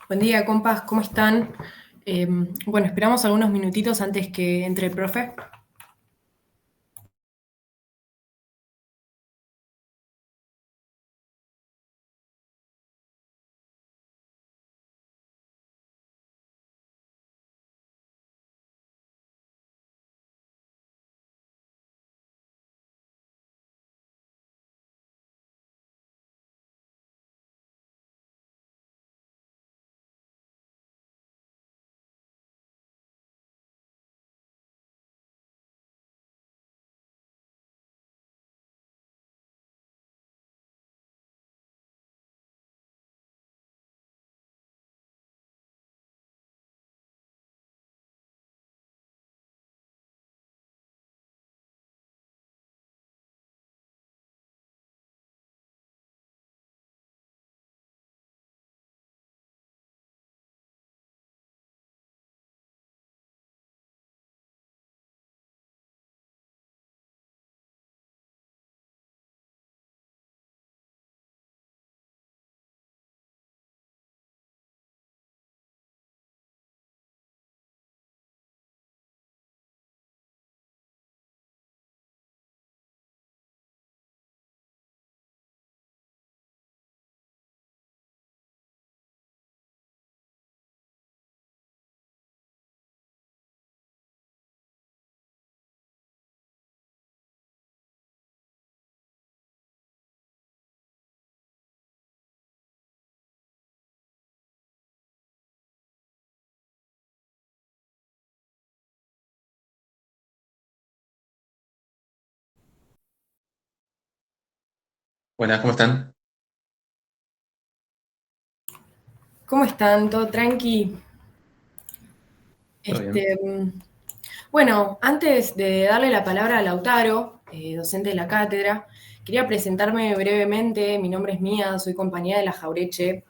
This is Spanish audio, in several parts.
Buen día, compas, ¿cómo están? Bueno, esperamos algunos minutitos antes que entre el profe. Buenas, ¿cómo están? ¿Cómo están? ¿Todo tranqui? ¿Todo bien? Este, mm, bueno, antes de darle la palabra a Lautaro, docente de la cátedra, quería presentarme brevemente. Mi nombre es Mía, soy compañera de la Jaureche.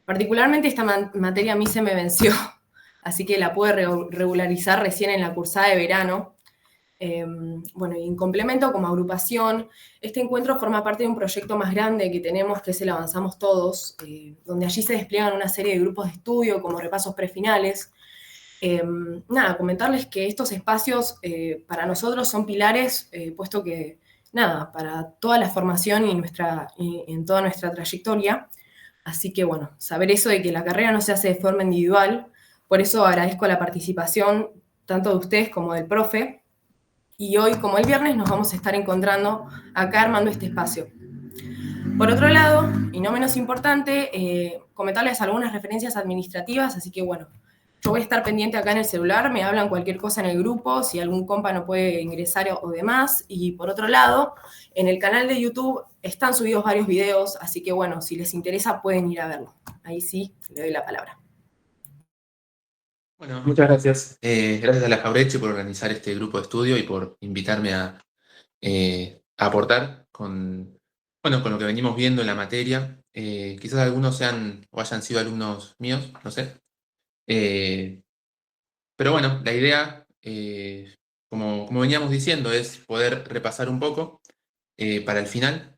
Particularmente esta materia a mí se me venció, así que la pude regularizar recién en la cursada de verano. Bueno, y en complemento, como agrupación, este encuentro forma parte de un proyecto más grande que tenemos, que es el Avanzamos Todos, donde allí se despliegan una serie de grupos de estudio como repasos prefinales. Nada, comentarles que estos espacios para nosotros son pilares, puesto que, nada, para toda la formación y en toda nuestra trayectoria. Así que, bueno, saber eso de que la carrera no se hace de forma individual, por eso agradezco la participación tanto de ustedes como del profe, y hoy, como el viernes, nos vamos a estar encontrando acá armando este espacio. Por otro lado, y no menos importante, comentarles algunas referencias administrativas, así que bueno, yo voy a estar pendiente acá en el celular, me hablan cualquier cosa en el grupo, si algún compa no puede ingresar o demás. Y por otro lado, en el canal de YouTube están subidos varios videos, así que bueno, si les interesa pueden ir a verlo. Ahí sí, le doy la palabra. Bueno, muchas gracias. Gracias a la Jaureche por organizar este grupo de estudio y por invitarme a aportar bueno, con lo que venimos viendo en la materia. Quizás algunos sean o hayan sido alumnos míos, no sé. Eh, pero bueno, la idea, como veníamos diciendo, es poder repasar un poco para el final.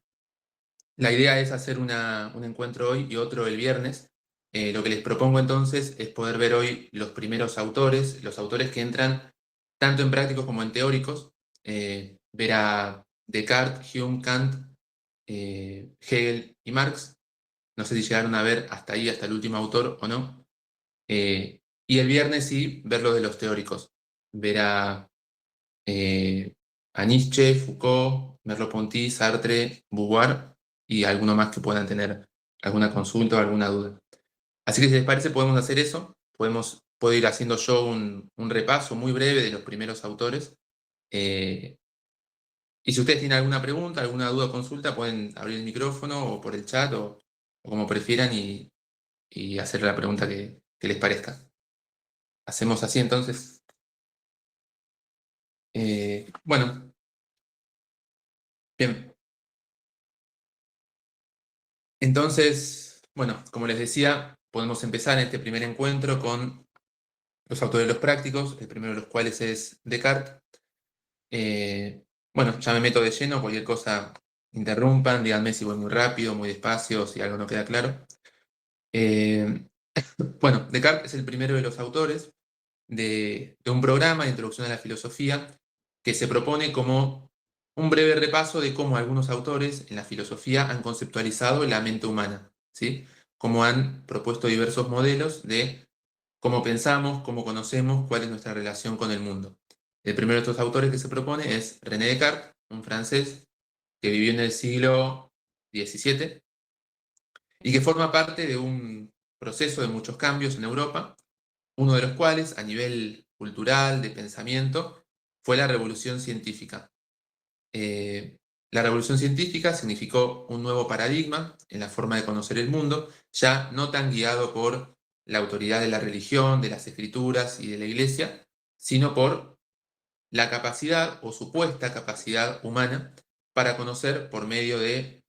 La idea es hacer un encuentro hoy y otro el viernes. Lo que les propongo entonces es poder ver hoy los primeros autores, los autores que entran tanto en prácticos como en teóricos. Ver a Descartes, Hume, Kant, Hegel y Marx. No sé si llegaron a ver hasta ahí, hasta el último autor o no. Y el viernes sí, ver los de los teóricos. Ver a Nietzsche, Foucault, Merleau-Ponty, Sartre, Beauvoir y alguno más que puedan tener alguna consulta o alguna duda. Así que si les parece podemos hacer eso, puedo ir haciendo yo un repaso muy breve de los primeros autores. Eh, y si ustedes tienen alguna pregunta, alguna duda o consulta, pueden abrir el micrófono o por el chat o como prefieran y hacer la pregunta que les parezca. Hacemos así entonces. Bueno, bien. Entonces, bueno, como les decía, podemos empezar este primer encuentro con los autores de los prácticos, el primero de los cuales es Descartes. Bueno, ya me meto de lleno, cualquier cosa interrumpan, díganme si voy muy rápido, muy despacio, si algo no queda claro. Eh, bueno, Descartes es el primero de los autores de un programa de introducción a la filosofía que se propone como un breve repaso de cómo algunos autores en la filosofía han conceptualizado la mente humana, ¿sí? Cómo han propuesto diversos modelos de cómo pensamos, cómo conocemos, cuál es nuestra relación con el mundo. El primero de estos autores que se propone es René Descartes, un francés que vivió en el siglo XVII y que forma parte de un proceso de muchos cambios en Europa, uno de los cuales, a nivel cultural, de pensamiento, fue la revolución científica. Eh, la revolución científica significó un nuevo paradigma en la forma de conocer el mundo, ya no tan guiado por la autoridad de la religión, de las escrituras y de la iglesia, sino por la capacidad o supuesta capacidad humana para conocer por medio de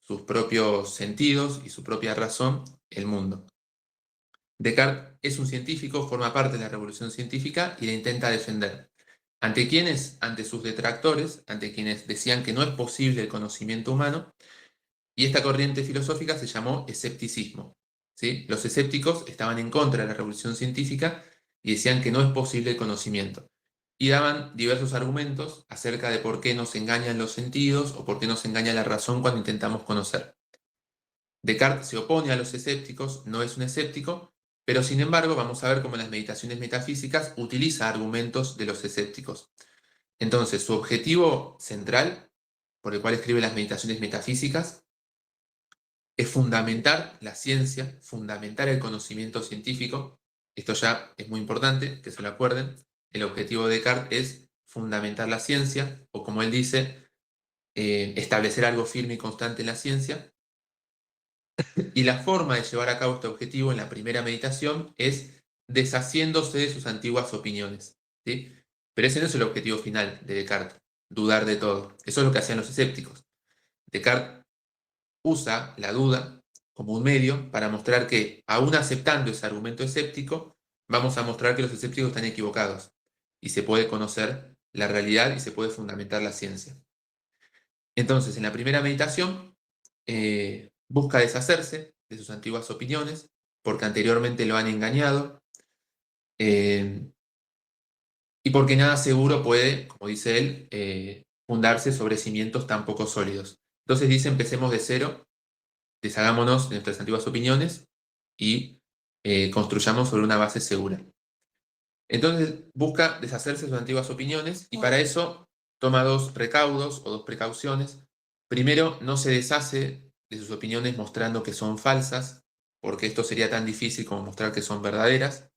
sus propios sentidos y su propia razón el mundo. Descartes es un científico, forma parte de la revolución científica y la intenta defender. ¿Ante quiénes? Ante sus detractores, ante quienes decían que no es posible el conocimiento humano, y esta corriente filosófica se llamó escepticismo. ¿Sí? Los escépticos estaban en contra de la revolución científica y decían que no es posible el conocimiento. Y daban diversos argumentos acerca de por qué nos engañan los sentidos o por qué nos engaña la razón cuando intentamos conocer. Descartes se opone a los escépticos, no es un escéptico, pero sin embargo vamos a ver cómo en las meditaciones metafísicas utiliza argumentos de los escépticos. Entonces, su objetivo central, por el cual escribe las meditaciones metafísicas, es fundamentar la ciencia, fundamentar el conocimiento científico. Esto ya es muy importante, que se lo acuerden. El objetivo de Descartes es fundamentar la ciencia, o como él dice, establecer algo firme y constante en la ciencia. Y la forma de llevar a cabo este objetivo en la primera meditación es deshaciéndose de sus antiguas opiniones, ¿sí? Pero ese no es el objetivo final de Descartes, dudar de todo. Eso es lo que hacían los escépticos. Descartes usa la duda como un medio para mostrar que, aún aceptando ese argumento escéptico, vamos a mostrar que los escépticos están equivocados y se puede conocer la realidad y se puede fundamentar la ciencia. Entonces, en la primera meditación, busca deshacerse de sus antiguas opiniones, porque anteriormente lo han engañado, eh, y porque nada seguro puede, como dice él, fundarse sobre cimientos tan poco sólidos. Entonces dice, empecemos de cero, deshagámonos de nuestras antiguas opiniones y construyamos sobre una base segura. Entonces busca deshacerse de sus antiguas opiniones y para eso toma dos recaudos o dos precauciones. Primero, no se deshace de sus opiniones mostrando que son falsas, porque esto sería tan difícil como mostrar que son verdaderas,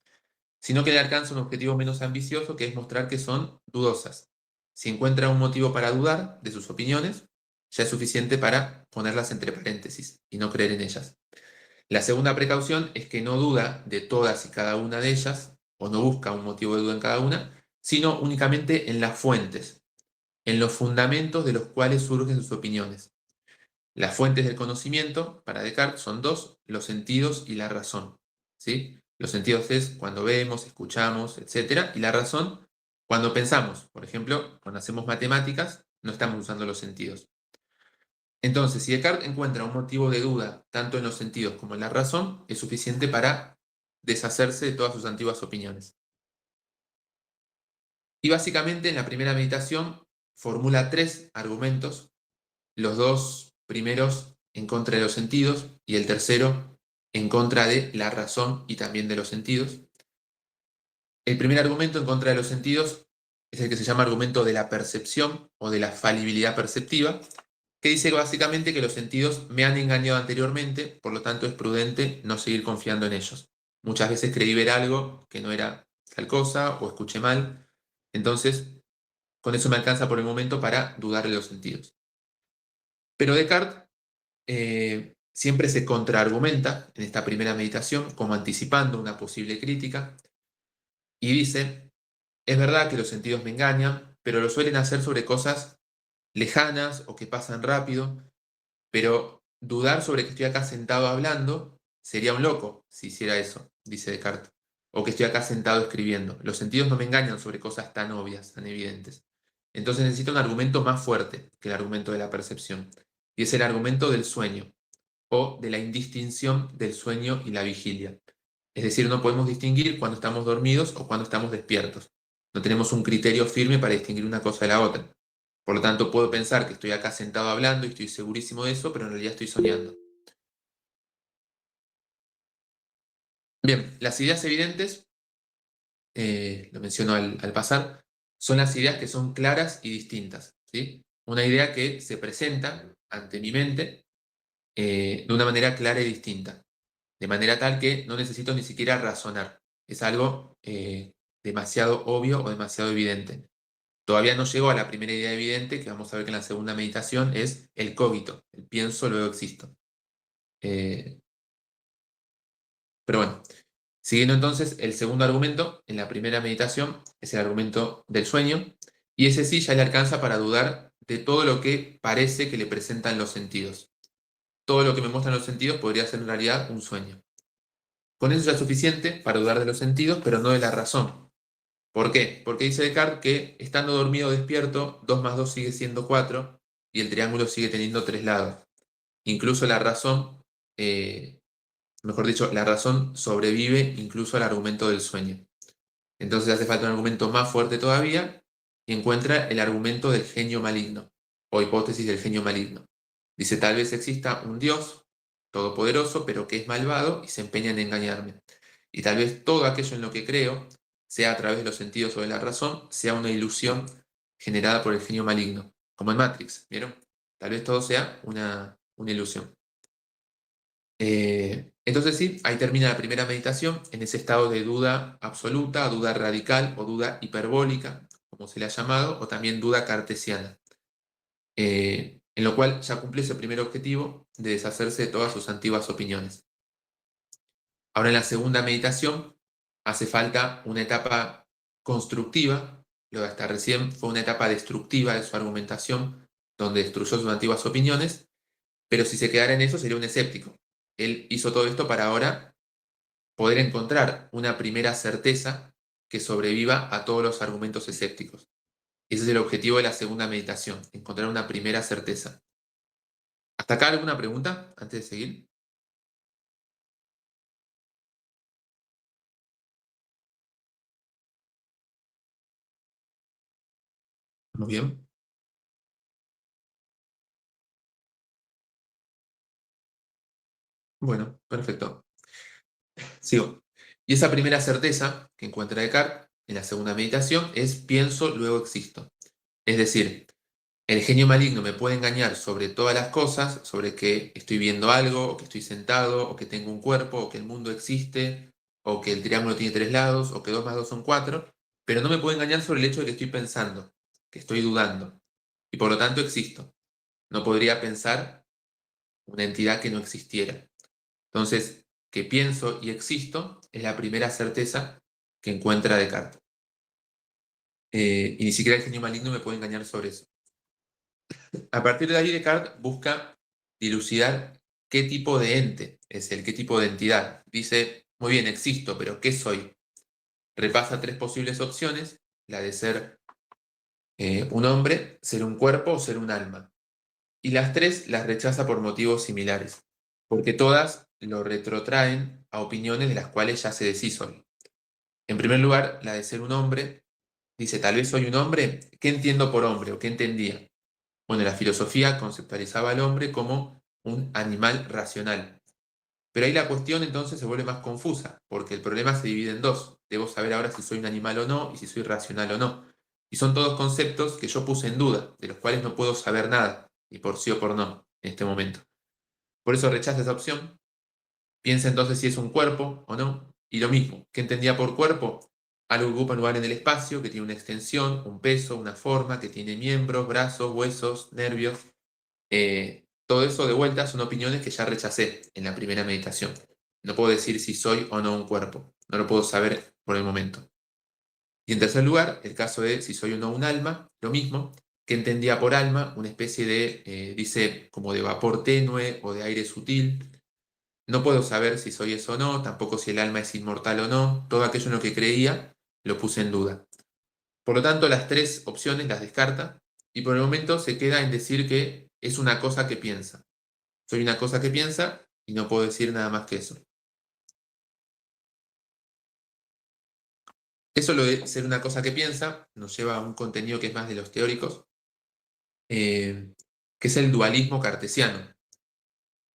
sino que le alcanza un objetivo menos ambicioso, que es mostrar que son dudosas. Si encuentra un motivo para dudar de sus opiniones, ya es suficiente para ponerlas entre paréntesis y no creer en ellas. La segunda precaución es que no duda de todas y cada una de ellas, o no busca un motivo de duda en cada una, sino únicamente en las fuentes, en los fundamentos de los cuales surgen sus opiniones. Las fuentes del conocimiento, para Descartes, son dos, los sentidos y la razón. ¿Sí? Los sentidos es cuando vemos, escuchamos, etc. Y la razón, cuando pensamos. Por ejemplo, cuando hacemos matemáticas, no estamos usando los sentidos. Entonces, si Descartes encuentra un motivo de duda, tanto en los sentidos como en la razón, es suficiente para deshacerse de todas sus antiguas opiniones. Y básicamente en la primera meditación formula tres argumentos, los dos primeros en contra de los sentidos y el tercero en contra de la razón y también de los sentidos. El primer argumento en contra de los sentidos es el que se llama argumento de la percepción o de la falibilidad perceptiva, que dice básicamente que los sentidos me han engañado anteriormente, por lo tanto es prudente no seguir confiando en ellos. Muchas veces creí ver algo que no era tal cosa o escuché mal, entonces con eso me alcanza por el momento para dudar de los sentidos. Pero Descartes siempre se contraargumenta en esta primera meditación como anticipando una posible crítica y dice, es verdad que los sentidos me engañan, pero lo suelen hacer sobre cosas lejanas o que pasan rápido, pero dudar sobre que estoy acá sentado hablando sería un loco si hiciera eso, dice Descartes, o que estoy acá sentado escribiendo. Los sentidos no me engañan sobre cosas tan obvias, tan evidentes. Entonces necesito un argumento más fuerte que el argumento de la percepción, y es el argumento del sueño. o de la indistinción del sueño y la vigilia. Es decir, no podemos distinguir cuando estamos dormidos o cuando estamos despiertos. No tenemos un criterio firme para distinguir una cosa de la otra. Por lo tanto, puedo pensar que estoy acá sentado hablando y estoy segurísimo de eso, pero en realidad estoy soñando. Bien, las ideas evidentes, lo menciono al pasar, son las ideas que son claras y distintas, ¿sí? Una idea que se presenta ante mi mente de una manera clara y distinta, de manera tal que no necesito ni siquiera razonar. Es algo demasiado obvio o demasiado evidente. Todavía no llego a la primera idea evidente, que vamos a ver que en la segunda meditación es el cogito, el pienso, luego existo. Eh, pero bueno, siguiendo entonces el segundo argumento, en la primera meditación, es el argumento del sueño, y ese sí ya le alcanza para dudar de todo lo que parece que le presentan los sentidos. Todo lo que me muestran los sentidos podría ser en realidad un sueño. Con eso ya es suficiente para dudar de los sentidos, pero no de la razón. ¿Por qué? Porque dice Descartes que estando dormido o despierto, 2 más 2 sigue siendo 4 y el triángulo sigue teniendo 3 lados. Incluso la razón, mejor dicho, la razón sobrevive incluso al argumento del sueño. Entonces hace falta un argumento más fuerte todavía y encuentra el argumento del genio maligno o hipótesis del genio maligno. Dice, tal vez exista un Dios todopoderoso, pero que es malvado y se empeña en engañarme. Y tal vez todo aquello en lo que creo, sea a través de los sentidos o de la razón, sea una ilusión generada por el genio maligno, como en Matrix, ¿vieron? Tal vez todo sea una ilusión. Entonces sí, ahí termina la primera meditación, en ese estado de duda absoluta, duda radical o duda hiperbólica, como se le ha llamado, o también duda cartesiana, en lo cual ya cumplió ese primer objetivo de deshacerse de todas sus antiguas opiniones. Ahora en la segunda meditación hace falta una etapa constructiva, lo de hasta recién fue una etapa destructiva de su argumentación, donde destruyó sus antiguas opiniones, pero si se quedara en eso sería un escéptico. Él hizo todo esto para ahora poder encontrar una primera certeza que sobreviva a todos los argumentos escépticos. Ese es el objetivo de la segunda meditación, encontrar una primera certeza. ¿Hasta acá alguna pregunta antes de seguir? Muy bien. Bueno, perfecto. Sigo. Y esa primera certeza que encuentra Descartes en la segunda meditación es pienso, luego existo. Es decir, el genio maligno me puede engañar sobre todas las cosas, sobre que estoy viendo algo, o que estoy sentado, o que tengo un cuerpo, o que el mundo existe, o que el triángulo tiene 3 lados, o que 2 más 2 son 4, pero no me puede engañar sobre el hecho de que estoy pensando, que estoy dudando, y por lo tanto existo. No podría pensar una entidad que no existiera. Entonces, que pienso y existo es la primera certeza que encuentra Descartes. Y ni siquiera el genio maligno me puede engañar sobre eso. A partir de ahí, Descartes busca dilucidar qué tipo de ente es qué tipo de entidad. Dice, muy bien, existo, pero ¿qué soy? Repasa 3 posibles opciones, la de ser un hombre, ser un cuerpo o ser un alma. Y las 3 las rechaza por motivos similares, porque todas lo retrotraen a opiniones de las cuales ya se deshizo. En primer lugar, la de ser un hombre, dice, tal vez soy un hombre, ¿qué entiendo por hombre o qué entendía? Bueno, la filosofía conceptualizaba al hombre como un animal racional. Pero ahí la cuestión entonces se vuelve más confusa, porque el problema se divide en dos. Debo saber ahora si soy un animal o no y si soy racional o no. Y son todos conceptos que yo puse en duda, de los cuales no puedo saber nada, ni por sí o por no, en este momento. Por eso rechaza esa opción. Piensa entonces si es un cuerpo o no. Y lo mismo, ¿qué entendía por cuerpo? Algo que ocupa un lugar en el espacio, que tiene una extensión, un peso, una forma, que tiene miembros, brazos, huesos, nervios. Todo eso de vuelta son opiniones que ya rechacé en la primera meditación. No puedo decir si soy o no un cuerpo. No lo puedo saber por el momento. Y en tercer lugar, el caso de si soy o no un alma, lo mismo, que entendía por alma una especie de, dice, como de vapor tenue o de aire sutil. No puedo saber si soy eso o no, tampoco si el alma es inmortal o no. Todo aquello en lo que creía lo puse en duda. Por lo tanto, las 3 opciones las descarta y por el momento se queda en decir que es una cosa que piensa. Soy una cosa que piensa y no puedo decir nada más que eso. Eso, lo de ser una cosa que piensa, nos lleva a un contenido que es más de los teóricos, que es el dualismo cartesiano.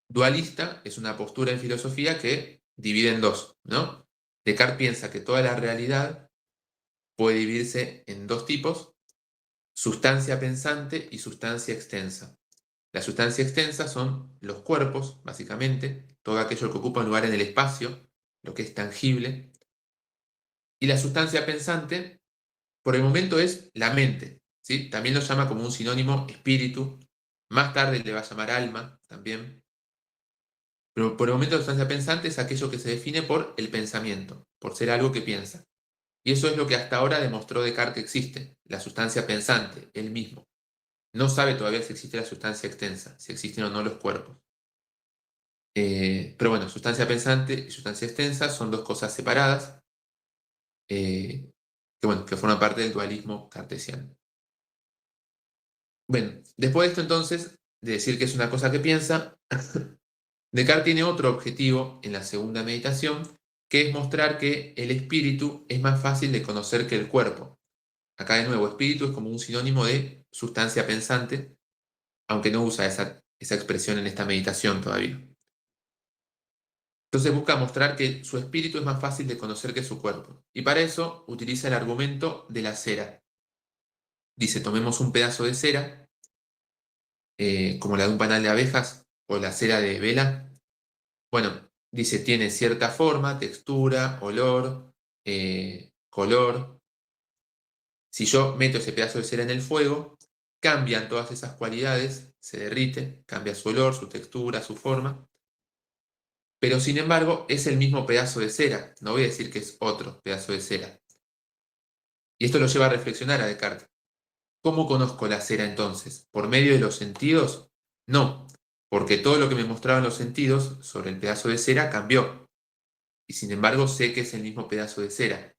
Dualista es una postura en filosofía que divide en dos, ¿no? Descartes piensa que toda la realidad puede dividirse en dos tipos: sustancia pensante y sustancia extensa. La sustancia extensa son los cuerpos, básicamente, todo aquello que ocupa un lugar en el espacio, lo que es tangible. Y la sustancia pensante, por el momento, es la mente, ¿sí? También lo llama como un sinónimo espíritu. Más tarde le va a llamar alma también. Pero por el momento la sustancia pensante es aquello que se define por el pensamiento, por ser algo que piensa. Y eso es lo que hasta ahora demostró Descartes que existe, la sustancia pensante, él mismo. No sabe todavía si existe la sustancia extensa, si existen o no los cuerpos. Pero bueno, sustancia pensante y sustancia extensa son dos cosas separadas, que forman parte del dualismo cartesiano. Bueno, después de esto entonces, de decir que es una cosa que piensa, Descartes tiene otro objetivo en la segunda meditación, que es mostrar que el espíritu es más fácil de conocer que el cuerpo. Acá de nuevo, espíritu es como un sinónimo de sustancia pensante, aunque no usa esa expresión en esta meditación todavía. Entonces busca mostrar que su espíritu es más fácil de conocer que su cuerpo. Y para eso utiliza el argumento de la cera. Dice, tomemos un pedazo de cera, como la de un panal de abejas o la cera de vela. Bueno, dice, tiene cierta forma, textura, olor, color. Si yo meto ese pedazo de cera en el fuego, cambian todas esas cualidades, se derrite, cambia su olor, su textura, su forma. Pero sin embargo, es el mismo pedazo de cera. No voy a decir que es otro pedazo de cera. Y esto lo lleva a reflexionar a Descartes. ¿Cómo conozco la cera entonces? ¿Por medio de los sentidos? No, porque todo lo que me mostraban los sentidos sobre el pedazo de cera cambió. Y sin embargo sé que es el mismo pedazo de cera.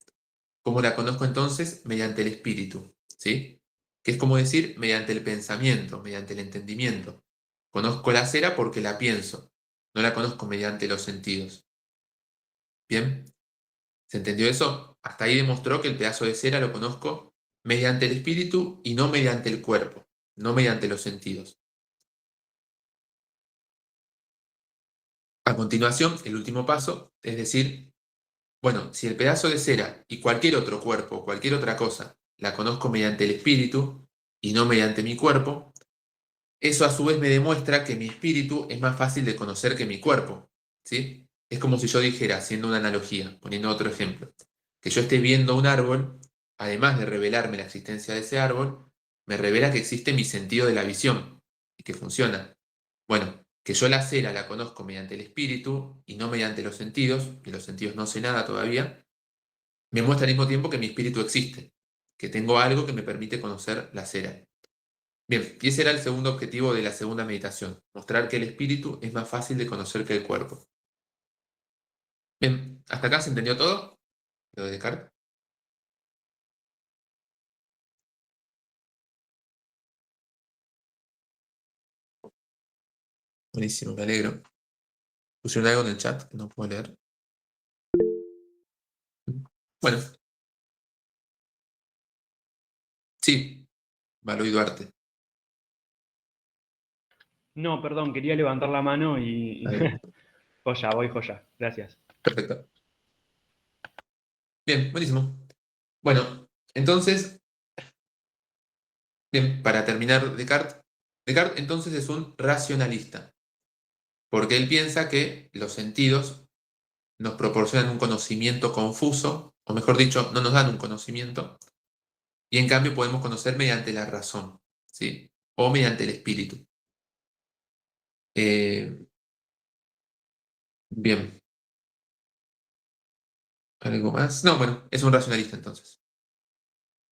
¿Cómo la conozco entonces? Mediante el espíritu, ¿sí? Que es como decir, mediante el pensamiento, mediante el entendimiento. Conozco la cera porque la pienso, no la conozco mediante los sentidos. ¿Bien? ¿Se entendió eso? Hasta ahí demostró que el pedazo de cera lo conozco mediante el espíritu y no mediante el cuerpo, no mediante los sentidos. A continuación, el último paso es decir, bueno, si el pedazo de cera y cualquier otro cuerpo, cualquier otra cosa, la conozco mediante el espíritu y no mediante mi cuerpo, eso a su vez me demuestra que mi espíritu es más fácil de conocer que mi cuerpo, ¿sí? Es como si yo dijera, haciendo una analogía, poniendo otro ejemplo, que yo esté viendo un árbol, además de revelarme la existencia de ese árbol, me revela que existe mi sentido de la visión y que funciona. Bueno, que yo la cera la conozco mediante el espíritu y no mediante los sentidos, de los sentidos no sé nada todavía, me muestra al mismo tiempo que mi espíritu existe, que tengo algo que me permite conocer la cera. Bien, y ese era el segundo objetivo de la segunda meditación, mostrar que el espíritu es más fácil de conocer que el cuerpo. Bien, ¿hasta acá se entendió todo? Lo de Descartes. Buenísimo, me alegro. Pusieron algo en el chat que no puedo leer. Bueno, sí, Baloy Duarte. No, perdón, quería levantar la mano y... Ahí va. Joya, voy joya. Gracias. Perfecto. Bien, buenísimo. Bueno, entonces, bien, para terminar, Descartes entonces es un racionalista, porque él piensa que los sentidos nos proporcionan un conocimiento confuso, o mejor dicho, no nos dan un conocimiento, y en cambio podemos conocer mediante la razón, ¿sí? O mediante el espíritu. Eh, bien, ¿algo más? No, bueno, es un racionalista entonces.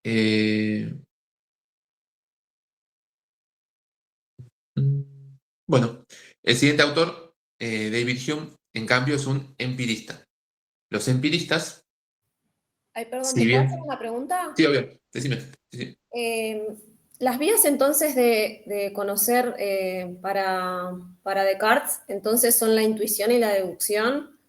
Eh, mm, bueno, el siguiente autor, David Hume, en cambio es un empirista. Los empiristas, Ay, perdón, si ¿te puedo hacer bien... una pregunta? Sí, obvio, decime. Sí, sí. Eh, Las vías entonces de conocer para Descartes, entonces son la intuición y la deducción.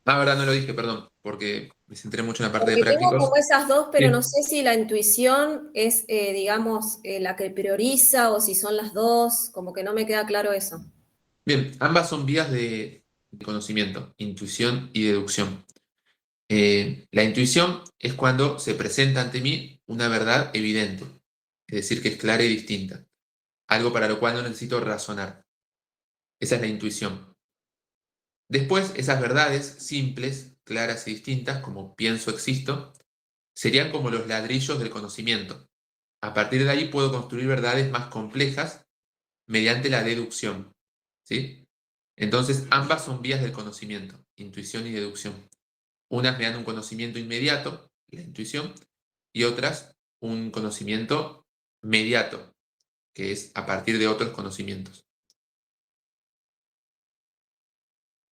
Ah, verdad, no lo dije, perdón, porque me centré mucho en la parte de Porque tengo prácticos. como esas dos, pero no Sí. sé si la intuición es, digamos, la que prioriza o si son las dos, como que no me queda claro eso. Bien, ambas son vías de conocimiento, intuición y deducción. La intuición es cuando se presenta ante mí una verdad evidente, es decir, que es clara y distinta, algo para lo cual no necesito razonar. Esa es la intuición. Después, esas verdades simples, claras y distintas, como pienso, existo, serían como los ladrillos del conocimiento. A partir de ahí puedo construir verdades más complejas mediante la deducción. ¿Sí? Entonces, ambas son vías del conocimiento, intuición y deducción. Unas me dan un conocimiento inmediato, la intuición, y otras un conocimiento mediato, que es a partir de otros conocimientos.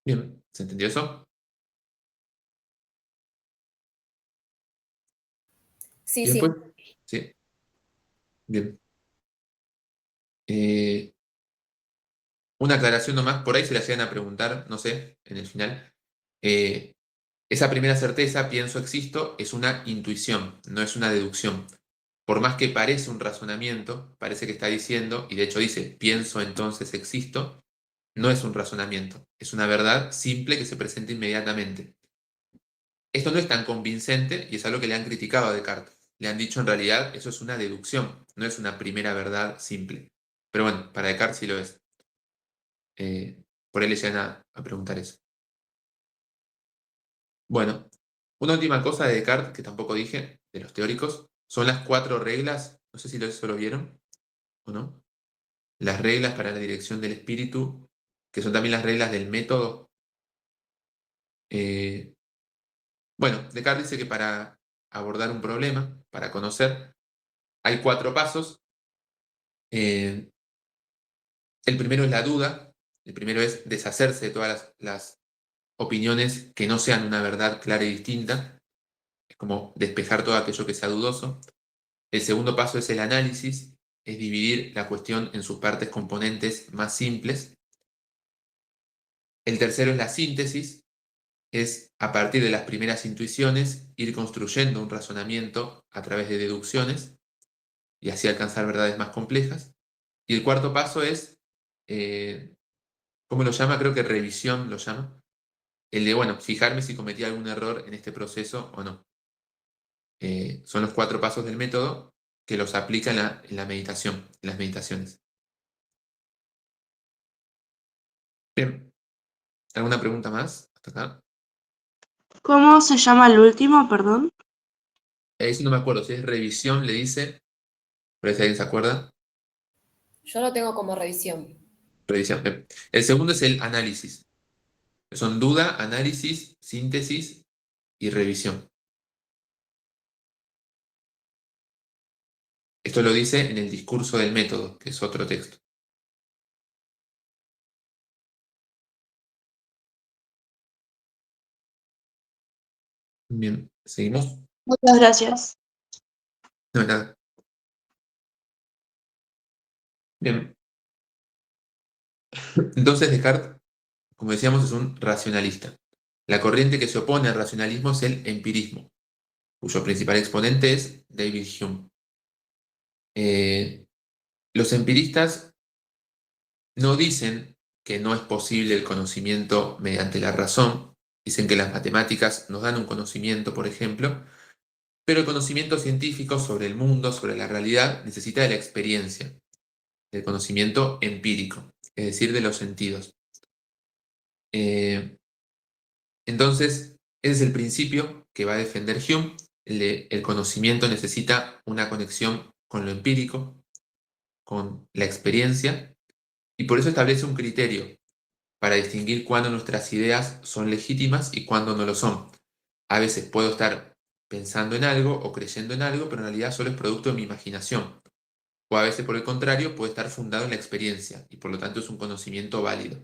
Bien, ¿se entendió eso? Sí, Y después, sí. sí, bien. Eh, una aclaración nomás, por ahí se la llegan a preguntar, no sé, en el final. Eh, esa primera certeza, pienso, existo, es una intuición, no es una deducción. Por más que parece un razonamiento, parece que está diciendo, y de hecho dice, pienso entonces existo, no es un razonamiento, es una verdad simple que se presenta inmediatamente. Esto no es tan convincente y es algo que le han criticado a Descartes. Le han dicho en realidad eso es una deducción, no es una primera verdad simple. Pero bueno, para Descartes sí lo es. Por él le llegan a preguntar eso. Bueno, una última cosa de Descartes que tampoco dije, de los teóricos, son las 4 reglas, no sé si eso lo vieron o no, las reglas para la dirección del espíritu, que son también las reglas del método. Eh, bueno, Descartes dice que para abordar un problema, para conocer, hay 4 pasos. Eh, el primero es la duda, el primero es deshacerse de todas las opiniones que no sean una verdad clara y distinta, es como despejar todo aquello que sea dudoso. El segundo paso es el análisis, es dividir la cuestión en sus partes componentes más simples. El tercero es la síntesis, es a partir de las primeras intuiciones ir construyendo un razonamiento a través de deducciones y así alcanzar verdades más complejas. Y el cuarto paso es, ¿cómo lo llama? Creo que revisión lo llama. El de, bueno, fijarme si cometí algún error en este proceso o no. Son los 4 pasos del método que los aplica en la meditación, en las meditaciones. Bien, ¿alguna pregunta más hasta acá? ¿Cómo se llama el último, perdón? Eso no me acuerdo, si es revisión, le dice, pero si alguien se acuerda, Yo lo tengo como revisión. revisión. Bien. El segundo es el análisis. Son duda, análisis, síntesis y revisión. Esto lo dice en el discurso del método, que es otro texto. Bien, ¿seguimos? Muchas gracias. No, nada. Bien. Entonces Descartes, como decíamos, es un racionalista. La corriente que se opone al racionalismo es el empirismo, cuyo principal exponente es David Hume. Los empiristas no dicen que no es posible el conocimiento mediante la razón, dicen que las matemáticas nos dan un conocimiento, por ejemplo, pero el conocimiento científico sobre el mundo, sobre la realidad, necesita de la experiencia, del conocimiento empírico, es decir, de los sentidos. Eh, entonces, ese es el principio que va a defender Hume. El conocimiento necesita una conexión con lo empírico, con la experiencia, y por eso establece un criterio para distinguir cuándo nuestras ideas son legítimas y cuándo no lo son. A veces puedo estar pensando en algo o creyendo en algo, pero en realidad solo es producto de mi imaginación. O a veces, por el contrario, puede estar fundado en la experiencia y por lo tanto es un conocimiento válido.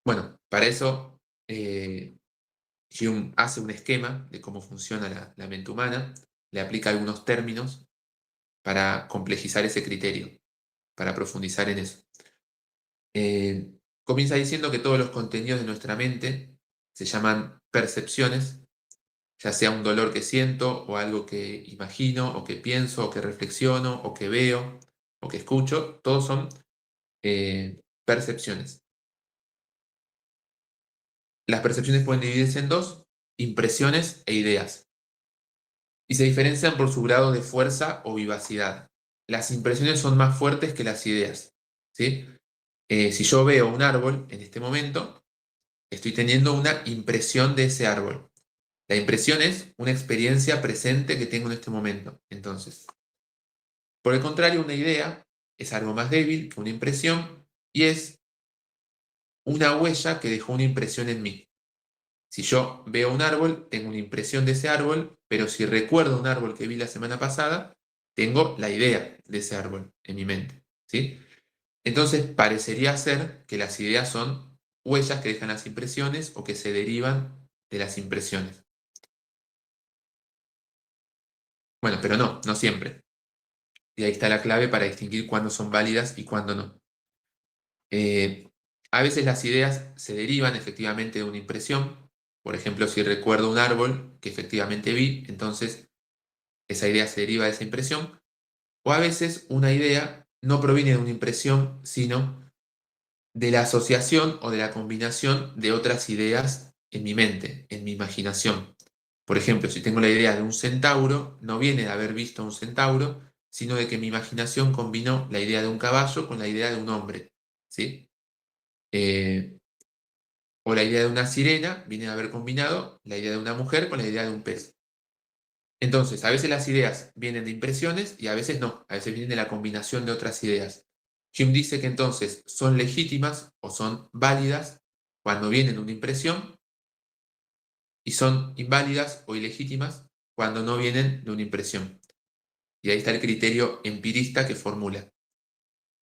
Bueno, para eso Hume hace un esquema de cómo funciona la mente humana, le aplica algunos términos para complejizar ese criterio, para profundizar en eso. Comienza diciendo que todos los contenidos de nuestra mente se llaman percepciones, ya sea un dolor que siento, o algo que imagino, o que pienso, o que reflexiono, o que veo, o que escucho, todos son percepciones. Las percepciones pueden dividirse en dos: impresiones e ideas, y se diferencian por su grado de fuerza o vivacidad. Las impresiones son más fuertes que las ideas, ¿sí? Si yo veo un árbol en este momento, estoy teniendo una impresión de ese árbol. La impresión es una experiencia presente que tengo en este momento. Entonces, por el contrario, una idea es algo más débil que una impresión y es una huella que dejó una impresión en mí. Si yo veo un árbol, tengo una impresión de ese árbol, pero si recuerdo un árbol que vi la semana pasada, tengo la idea de ese árbol en mi mente, ¿sí? Entonces, parecería ser que las ideas son huellas que dejan las impresiones o que se derivan de las impresiones. Bueno, pero no siempre. Y ahí está la clave para distinguir cuándo son válidas y cuándo no. A veces las ideas se derivan efectivamente de una impresión. Por ejemplo, si recuerdo un árbol que efectivamente vi, entonces esa idea se deriva de esa impresión. O a veces una idea no proviene de una impresión, sino de la asociación o de la combinación de otras ideas en mi mente, en mi imaginación. Por ejemplo, si tengo la idea de un centauro, no viene de haber visto un centauro, sino de que mi imaginación combinó la idea de un caballo con la idea de un hombre, ¿sí? O la idea de una sirena viene de haber combinado la idea de una mujer con la idea de un pez. Entonces, a veces las ideas vienen de impresiones y a veces no, a veces vienen de la combinación de otras ideas. Hume dice que entonces son legítimas o son válidas cuando vienen de una impresión y son inválidas o ilegítimas cuando no vienen de una impresión. Y ahí está el criterio empirista que formula.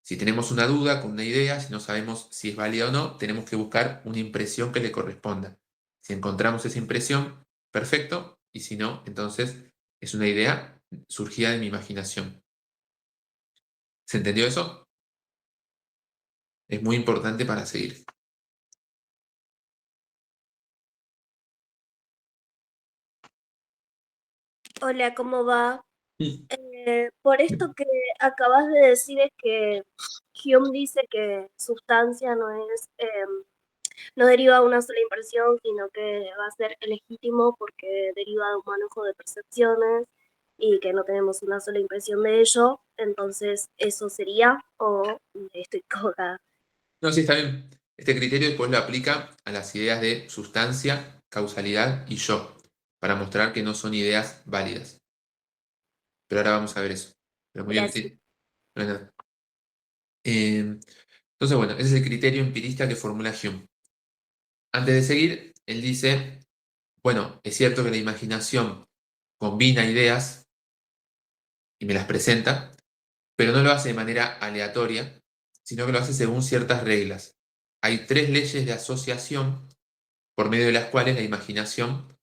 Si tenemos una duda con una idea, si no sabemos si es válida o no, tenemos que buscar una impresión que le corresponda. Si encontramos esa impresión, perfecto, y si no, entonces es una idea surgida de mi imaginación. ¿Se entendió eso? Es muy importante para seguir. Hola, ¿cómo va? Por esto que acabas de decir es que Hume dice que sustancia no deriva de una sola impresión, sino que va a ser legítimo porque deriva de un manejo de percepciones y que no tenemos una sola impresión de ello. Entonces, ¿eso sería o estoy equivocada? No, sí, está bien. Este criterio después lo aplica a las ideas de sustancia, causalidad y yo, para mostrar que no son ideas válidas. Pero ahora vamos a ver eso. Pero muy bien, Gracias. sí. No hay nada. Entonces, bueno, ese es el criterio empirista que formula Hume. Antes de seguir, él dice, bueno, es cierto que la imaginación combina ideas y me las presenta, pero no lo hace de manera aleatoria, sino que lo hace según ciertas reglas. Hay 3 leyes de asociación por medio de las cuales la imaginación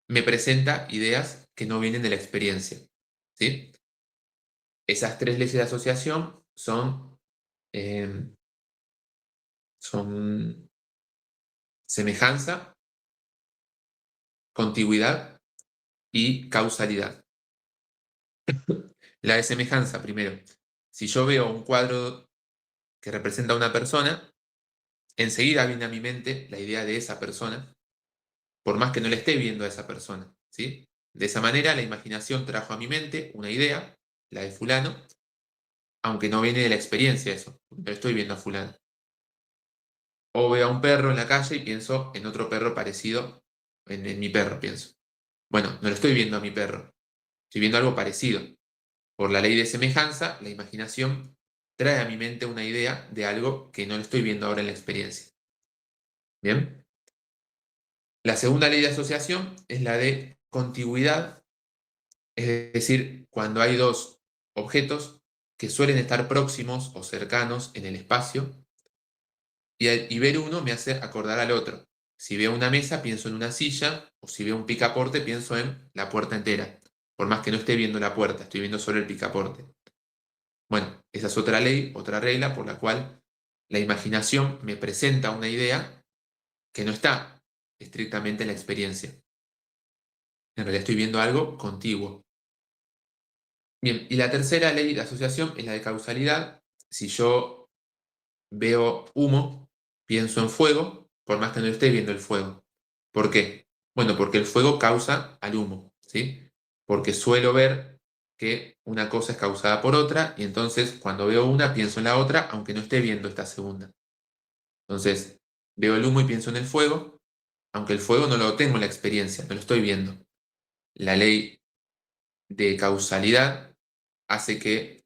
me presenta ideas que no vienen de la experiencia, ¿sí? Esas 3 leyes de asociación eh, son semejanza, contigüidad y causalidad. La de semejanza, primero. Si yo veo un cuadro que representa a una persona, enseguida viene a mi mente la idea de esa persona, por más que no le esté viendo a esa persona, ¿sí? De esa manera, la imaginación trajo a mi mente una idea, la de fulano, aunque no viene de la experiencia eso, pero estoy viendo a fulano. O veo a un perro en la calle y pienso en otro perro parecido, en mi perro pienso. Bueno, no lo estoy viendo a mi perro, estoy viendo algo parecido. Por la ley de semejanza, la imaginación trae a mi mente una idea de algo que no lo estoy viendo ahora en la experiencia. ¿Bien? La segunda ley de asociación es la de contigüidad, es decir, cuando hay 2 objetos que suelen estar próximos o cercanos en el espacio, y ver uno me hace acordar al otro. Si veo una mesa, pienso en una silla, o si veo un picaporte, pienso en la puerta entera. por más que no esté viendo la puerta, estoy viendo solo el picaporte. Bueno, esa es otra ley, otra regla por la cual la imaginación me presenta una idea que no está estrictamente en la experiencia. En realidad estoy viendo algo contiguo. Bien, y la tercera ley de asociación es la de causalidad. Si yo veo humo, pienso en fuego, por más que no esté viendo el fuego. ¿Por qué? Bueno, porque el fuego causa al humo, ¿sí? Porque suelo ver que una cosa es causada por otra, y entonces cuando veo una, pienso en la otra, aunque no esté viendo esta segunda. Entonces, veo el humo y pienso en el fuego, aunque el fuego no lo tengo en la experiencia, no lo estoy viendo. La ley de causalidad hace que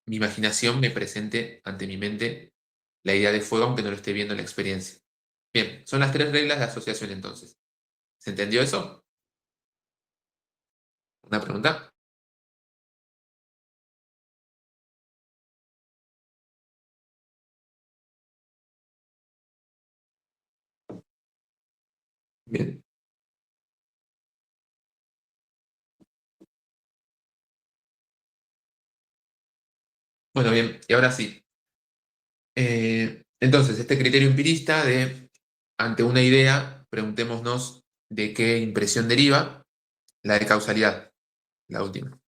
mi imaginación me presente ante mi mente la idea de fuego, aunque no lo esté viendo en la experiencia. Bien, son las 3 reglas de asociación entonces. ¿Se entendió eso? ¿Una pregunta? Bien. Bueno, bien, y ahora sí. Entonces, este criterio empirista de, ante una idea, preguntémonos de qué impresión deriva, la de causalidad, la última.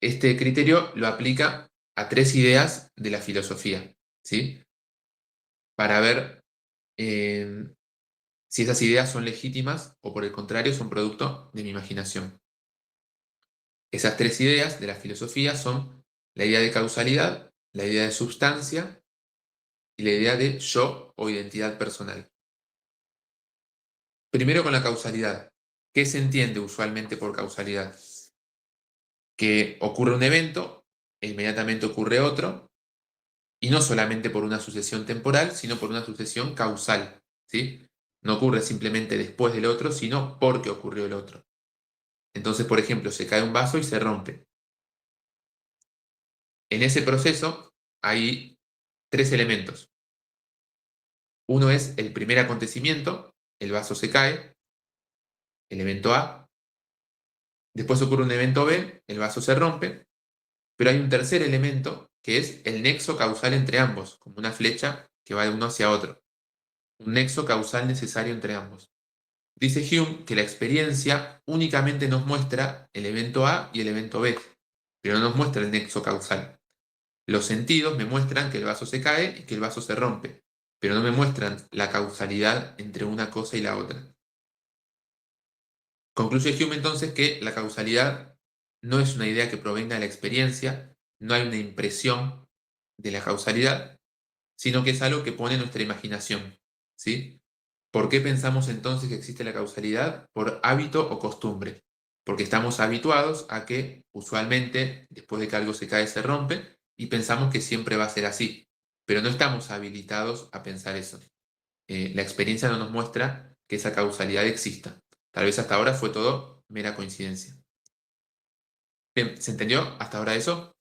Este criterio lo aplica a 3 ideas de la filosofía, ¿sí? Para ver si esas ideas son legítimas o por el contrario son producto de mi imaginación. Esas 3 ideas de la filosofía son la idea de causalidad, la idea de substancia y la idea de yo o identidad personal. Primero con la causalidad. ¿Qué se entiende usualmente por causalidad? Que ocurre un evento, e inmediatamente ocurre otro, y no solamente por una sucesión temporal, sino por una sucesión causal, ¿sí? No ocurre simplemente después del otro, sino porque ocurrió el otro. Entonces, por ejemplo, se cae un vaso y se rompe. En ese proceso hay 3 elementos. Uno es el primer acontecimiento, el vaso se cae, el evento A. Después ocurre un evento B, el vaso se rompe. Pero hay un tercer elemento que es el nexo causal entre ambos, como una flecha que va de uno hacia otro. Un nexo causal necesario entre ambos. Dice Hume que la experiencia únicamente nos muestra el evento A y el evento B, pero no nos muestra el nexo causal. Los sentidos me muestran que el vaso se cae y que el vaso se rompe, pero no me muestran la causalidad entre una cosa y la otra. Concluye Hume entonces que la causalidad no es una idea que provenga de la experiencia, no hay una impresión de la causalidad, sino que es algo que pone nuestra imaginación, ¿sí? ¿Por qué pensamos entonces que existe la causalidad? Por hábito o costumbre, porque estamos habituados a que usualmente después de que algo se cae se rompe y pensamos que siempre va a ser así, pero no estamos habilitados a pensar eso. La experiencia no nos muestra que esa causalidad exista. Tal vez hasta ahora fue todo mera coincidencia. Bien, ¿se entendió hasta ahora eso?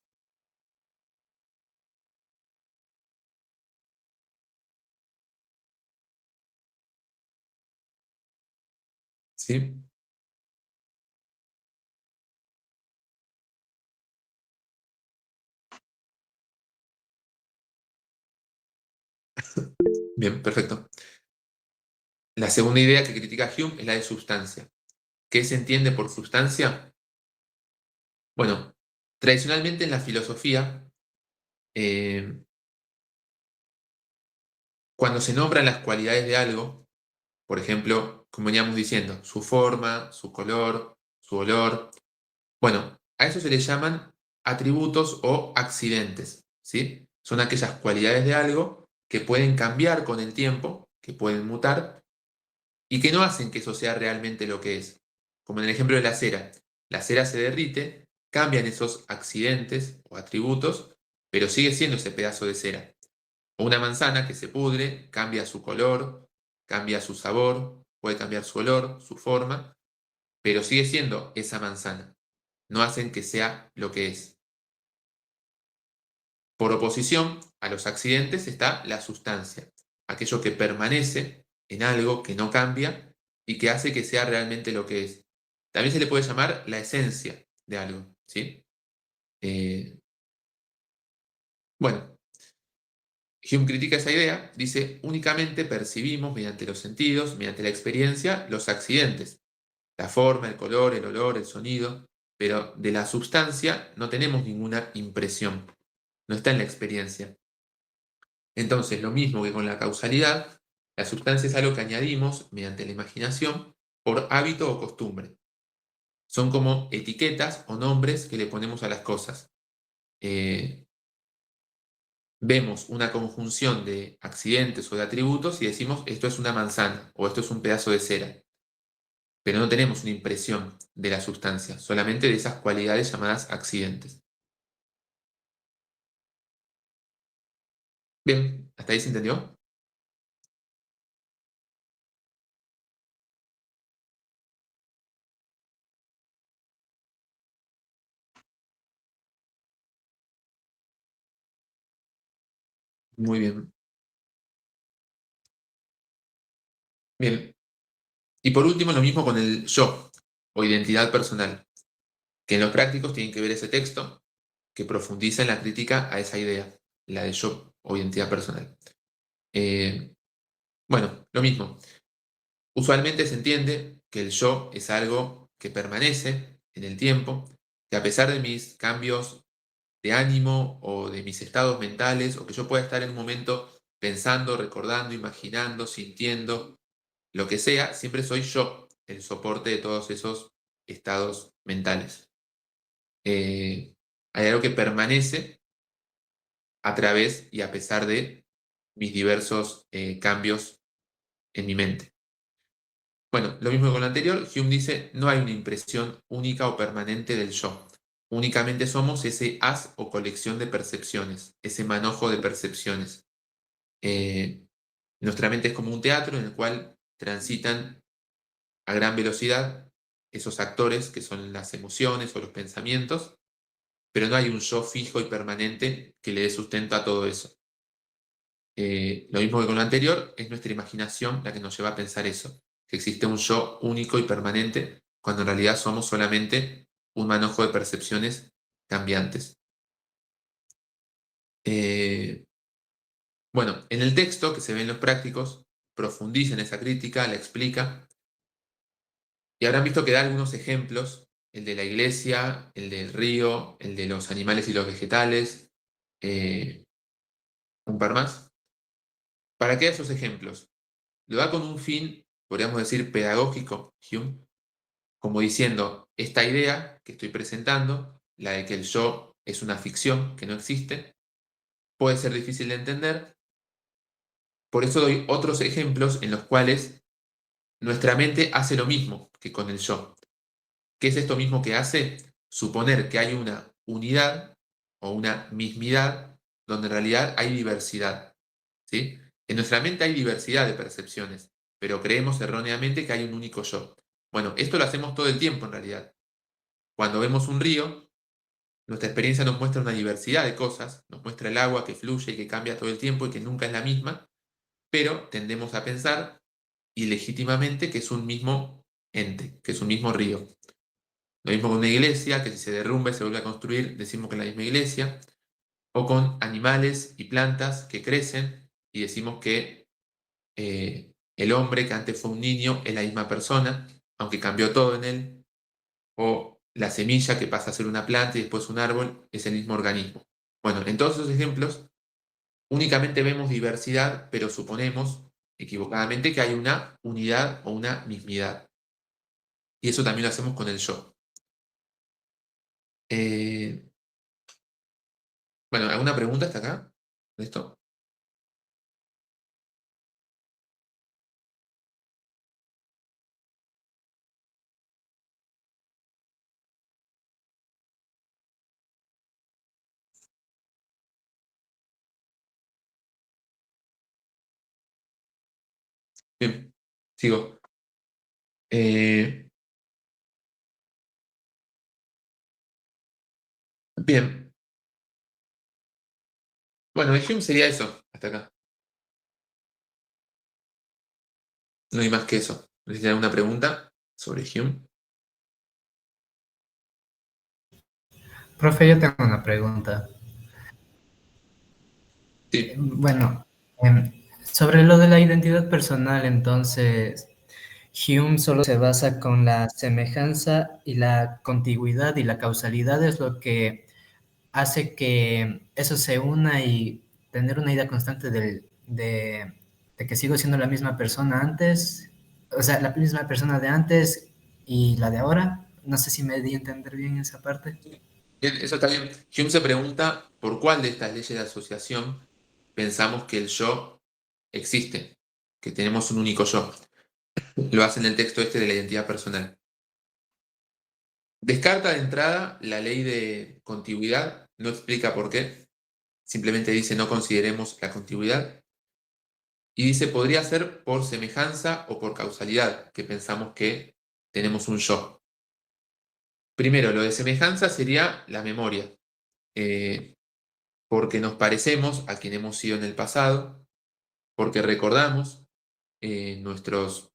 ¿Sí? Bien, perfecto. La segunda idea que critica Hume es la de sustancia. ¿Qué se entiende por sustancia? Bueno, tradicionalmente en la filosofía, cuando se nombran las cualidades de algo, por ejemplo, como veníamos diciendo, su forma, su color, su olor, bueno, a eso se le llaman atributos o accidentes, ¿sí? Son aquellas cualidades de algo que pueden cambiar con el tiempo, que pueden mutar, y que no hacen que eso sea realmente lo que es. Como en el ejemplo de la cera se derrite, cambian esos accidentes o atributos, pero sigue siendo ese pedazo de cera. O una manzana que se pudre, cambia su color, cambia su sabor, puede cambiar su olor, su forma, pero sigue siendo esa manzana. No hacen que sea lo que es. Por oposición a los accidentes está la sustancia, aquello que permanece en algo que no cambia y que hace que sea realmente lo que es. También se le puede llamar la esencia de algo, ¿sí? Bueno, Hume critica esa idea, dice, únicamente percibimos mediante los sentidos, mediante la experiencia, los accidentes, la forma, el color, el olor, el sonido, pero de la substancia no tenemos ninguna impresión, no está en la experiencia. Entonces, lo mismo que con la causalidad, la sustancia es algo que añadimos mediante la imaginación por hábito o costumbre. Son como etiquetas o nombres que le ponemos a las cosas. Vemos una conjunción de accidentes o de atributos y decimos esto es una manzana o esto es un pedazo de cera. Pero no tenemos una impresión de la sustancia, solamente de esas cualidades llamadas accidentes. Bien, ¿hasta ahí se entendió? Muy bien. Bien. Y por último, lo mismo con el yo o identidad personal, que en los prácticos tienen que ver ese texto que profundiza en la crítica a esa idea, la de yo o identidad personal. Bueno, lo mismo. Usualmente se entiende que el yo es algo que permanece en el tiempo, que a pesar de mis cambios de ánimo o de mis estados mentales, o que yo pueda estar en un momento pensando, recordando, imaginando, sintiendo, lo que sea, siempre soy yo el soporte de todos esos estados mentales. Hay algo que permanece a través y a pesar de mis diversos cambios en mi mente. Bueno, lo mismo con lo anterior, Hume dice, no hay una impresión única o permanente del yo. Únicamente somos ese haz o colección de percepciones, ese manojo de percepciones. Nuestra mente es como un teatro en el cual transitan a gran velocidad esos actores que son las emociones o los pensamientos, pero no hay un yo fijo y permanente que le dé sustento a todo eso. Lo mismo que con lo anterior, es nuestra imaginación la que nos lleva a pensar eso, que existe un yo único y permanente, cuando en realidad somos solamente un manojo de percepciones cambiantes. Bueno, en el texto que se ve en los prácticos, profundiza en esa crítica, la explica, y habrán visto que da algunos ejemplos, el de la iglesia, el del río, el de los animales y los vegetales, un par más. ¿Para qué da esos ejemplos? Lo da con un fin, podríamos decir, pedagógico, Hume, como diciendo, esta idea que estoy presentando, la de que el yo es una ficción que no existe, puede ser difícil de entender. Por eso doy otros ejemplos en los cuales nuestra mente hace lo mismo que con el yo. ¿Qué es esto mismo que hace? Suponer que hay una unidad o una mismidad donde en realidad hay diversidad. ¿Sí? En nuestra mente hay diversidad de percepciones, pero creemos erróneamente que hay un único yo. Bueno, esto lo hacemos todo el tiempo en realidad. Cuando vemos un río, nuestra experiencia nos muestra una diversidad de cosas, nos muestra el agua que fluye y que cambia todo el tiempo y que nunca es la misma, pero tendemos a pensar ilegítimamente que es un mismo ente, que es un mismo río. Lo mismo con una iglesia, que si se derrumba y se vuelve a construir, decimos que es la misma iglesia, o con animales y plantas que crecen y decimos que el hombre que antes fue un niño es la misma persona, aunque cambió todo en él, o la semilla que pasa a ser una planta y después un árbol es el mismo organismo. Bueno, en todos esos ejemplos únicamente vemos diversidad, pero suponemos equivocadamente que hay una unidad o una mismidad. Y eso también lo hacemos con el yo. Bueno, ¿alguna pregunta hasta acá de esto? Bien, sigo. Bien. Bueno, de Hume sería eso, hasta acá. No hay más que eso. ¿Necesitan alguna pregunta sobre Hume? Profe, yo tengo una pregunta. Sí. Bueno, sobre lo de la identidad personal, entonces, Hume solo se basa con la semejanza y la contigüidad y la causalidad es lo que hace que eso se una y tener una idea constante de que sigo siendo la misma persona antes, o sea, la misma persona de antes y la de ahora. No sé si me di a entender bien esa parte. Bien, eso está bien. Hume se pregunta por cuál de estas leyes de asociación pensamos que el yo existe, que tenemos un único yo. Lo hace en el texto este de la identidad personal. Descarta de entrada la ley de contigüidad, no explica por qué, simplemente dice no consideremos la contigüidad. Y dice podría ser por semejanza o por causalidad, que pensamos que tenemos un yo. Primero, lo de semejanza sería la memoria, porque nos parecemos a quien hemos sido en el pasado, porque recordamos nuestros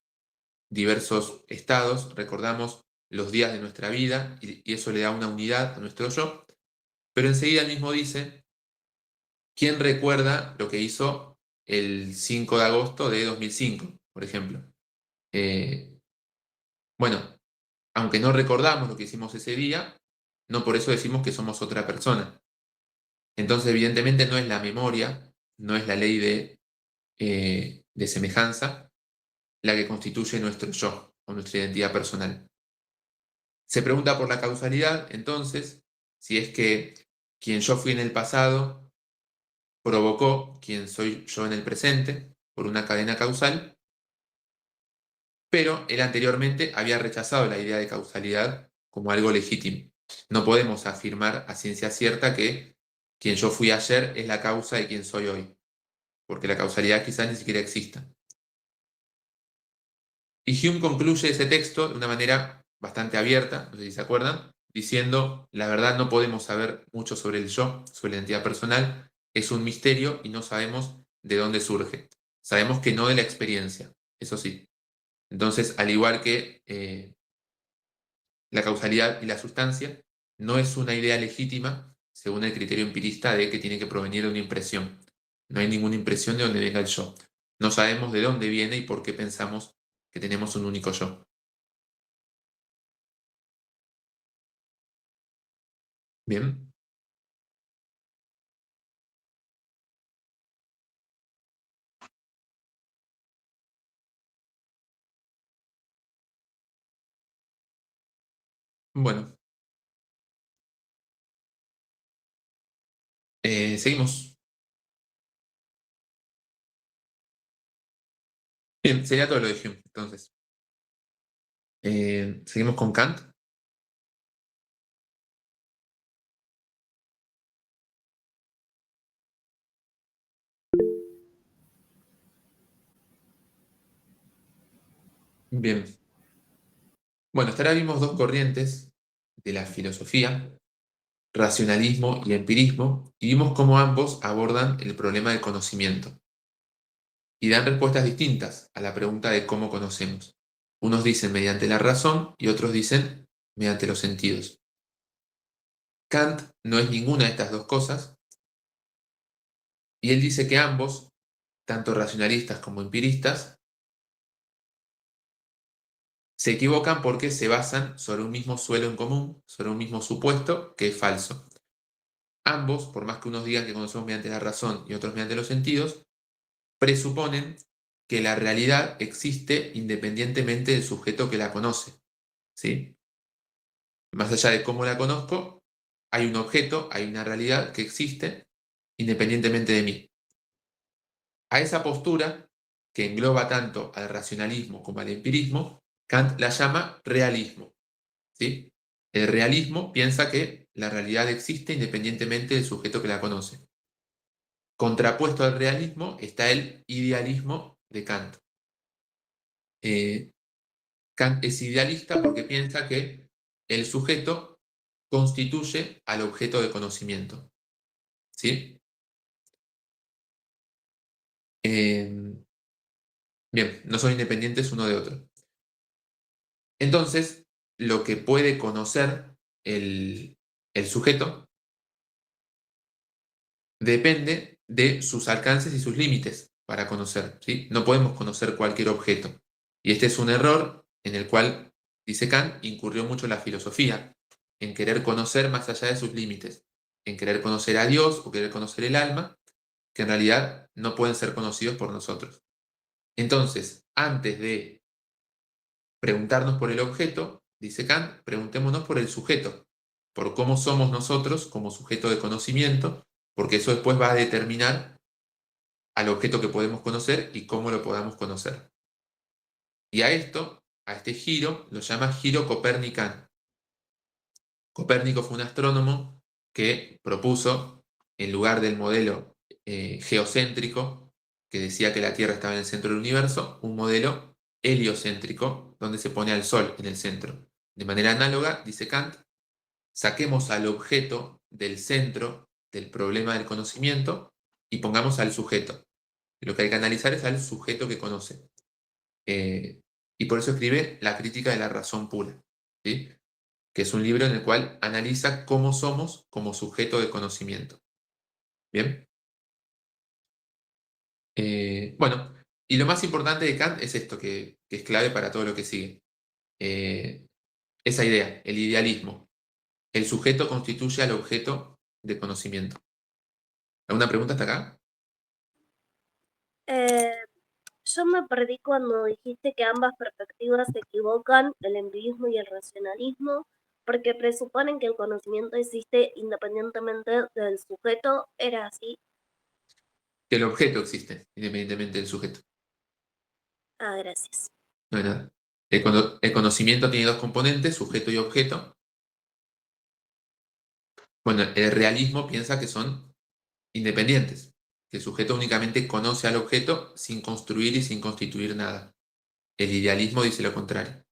diversos estados, recordamos los días de nuestra vida y eso le da una unidad a nuestro yo, pero enseguida él mismo dice, ¿quién recuerda lo que hizo el 5 de agosto de 2005, por ejemplo? Eh, bueno, aunque no recordamos lo que hicimos ese día, no por eso decimos que somos otra persona. Entonces, evidentemente, no es la memoria, no es la ley de semejanza la que constituye nuestro yo o nuestra identidad personal. Se pregunta por la causalidad, entonces, si es que quien yo fui en el pasado provocó quien soy yo en el presente por una cadena causal, pero él anteriormente había rechazado la idea de causalidad como algo legítimo. No podemos afirmar a ciencia cierta que quien yo fui ayer es la causa de quien soy hoy, porque la causalidad quizás ni siquiera exista. Y Hume concluye ese texto de una manera bastante abierta, no sé si se acuerdan, diciendo, la verdad no podemos saber mucho sobre el yo, sobre la identidad personal, es un misterio y no sabemos de dónde surge. Sabemos que no de la experiencia, eso sí. Entonces, al igual que la causalidad y la sustancia, no es una idea legítima según el criterio empirista de que tiene que provenir de una impresión. No hay ninguna impresión de dónde venga el yo. No sabemos de dónde viene y por qué pensamos que tenemos un único yo. Bien. Bueno, seguimos. Bien, sería todo lo de Hume, entonces. Seguimos con Kant. Bien. Bueno, hasta ahora vimos dos corrientes de la filosofía, racionalismo y empirismo, y vimos cómo ambos abordan el problema del conocimiento y dan respuestas distintas a la pregunta de cómo conocemos. Unos dicen mediante la razón y otros dicen mediante los sentidos. Kant no es ninguna de estas dos cosas, y él dice que ambos, tanto racionalistas como empiristas, se equivocan porque se basan sobre un mismo suelo en común, sobre un mismo supuesto que es falso. Ambos, por más que unos digan que conocemos mediante la razón y otros mediante los sentidos, presuponen que la realidad existe independientemente del sujeto que la conoce. ¿Sí? Más allá de cómo la conozco, hay un objeto, hay una realidad que existe independientemente de mí. A esa postura, que engloba tanto al racionalismo como al empirismo, Kant la llama realismo. ¿Sí? El realismo piensa que la realidad existe independientemente del sujeto que la conoce. Contrapuesto al realismo está el idealismo de Kant. Kant es idealista porque piensa que el sujeto constituye al objeto de conocimiento. ¿Sí? Bien, no son independientes uno de otro. Entonces, lo que puede conocer el El sujeto depende de sus alcances y sus límites para conocer, ¿sí? No podemos conocer cualquier objeto. Y este es un error en el cual, dice Kant, incurrió mucho la filosofía, en querer conocer más allá de sus límites, en querer conocer a Dios o querer conocer el alma, que en realidad no pueden ser conocidos por nosotros. Entonces, antes de preguntarnos por el objeto, dice Kant, preguntémonos por el sujeto, por cómo somos nosotros como sujeto de conocimiento, porque eso después va a determinar al objeto que podemos conocer y cómo lo podamos conocer. Y a este giro, lo llama giro copernicano. Copérnico fue un astrónomo que propuso, en lugar del modelo geocéntrico, que decía que la Tierra estaba en el centro del universo, un modelo heliocéntrico, donde se pone al Sol en el centro. De manera análoga, dice Kant, saquemos al objeto del centro del problema del conocimiento y pongamos al sujeto. Lo que hay que analizar es al sujeto que conoce. Y por eso escribe La crítica de la razón pura, ¿sí? Que es un libro en el cual analiza cómo somos como sujeto de conocimiento. ¿Bien? Bueno, y lo más importante de Kant es esto, que es clave para todo lo que sigue. Esa idea, el idealismo. El sujeto constituye al objeto de conocimiento. ¿Alguna pregunta hasta acá? Yo me perdí cuando dijiste que ambas perspectivas se equivocan, el empirismo y el racionalismo, porque presuponen que el conocimiento existe independientemente del sujeto. ¿Era así? Que el objeto existe, independientemente del sujeto. Ah, gracias. No hay nada. El conocimiento tiene dos componentes, sujeto y objeto. Bueno, el realismo piensa que son independientes, que el sujeto únicamente conoce al objeto sin construir y sin constituir nada. El idealismo dice lo contrario.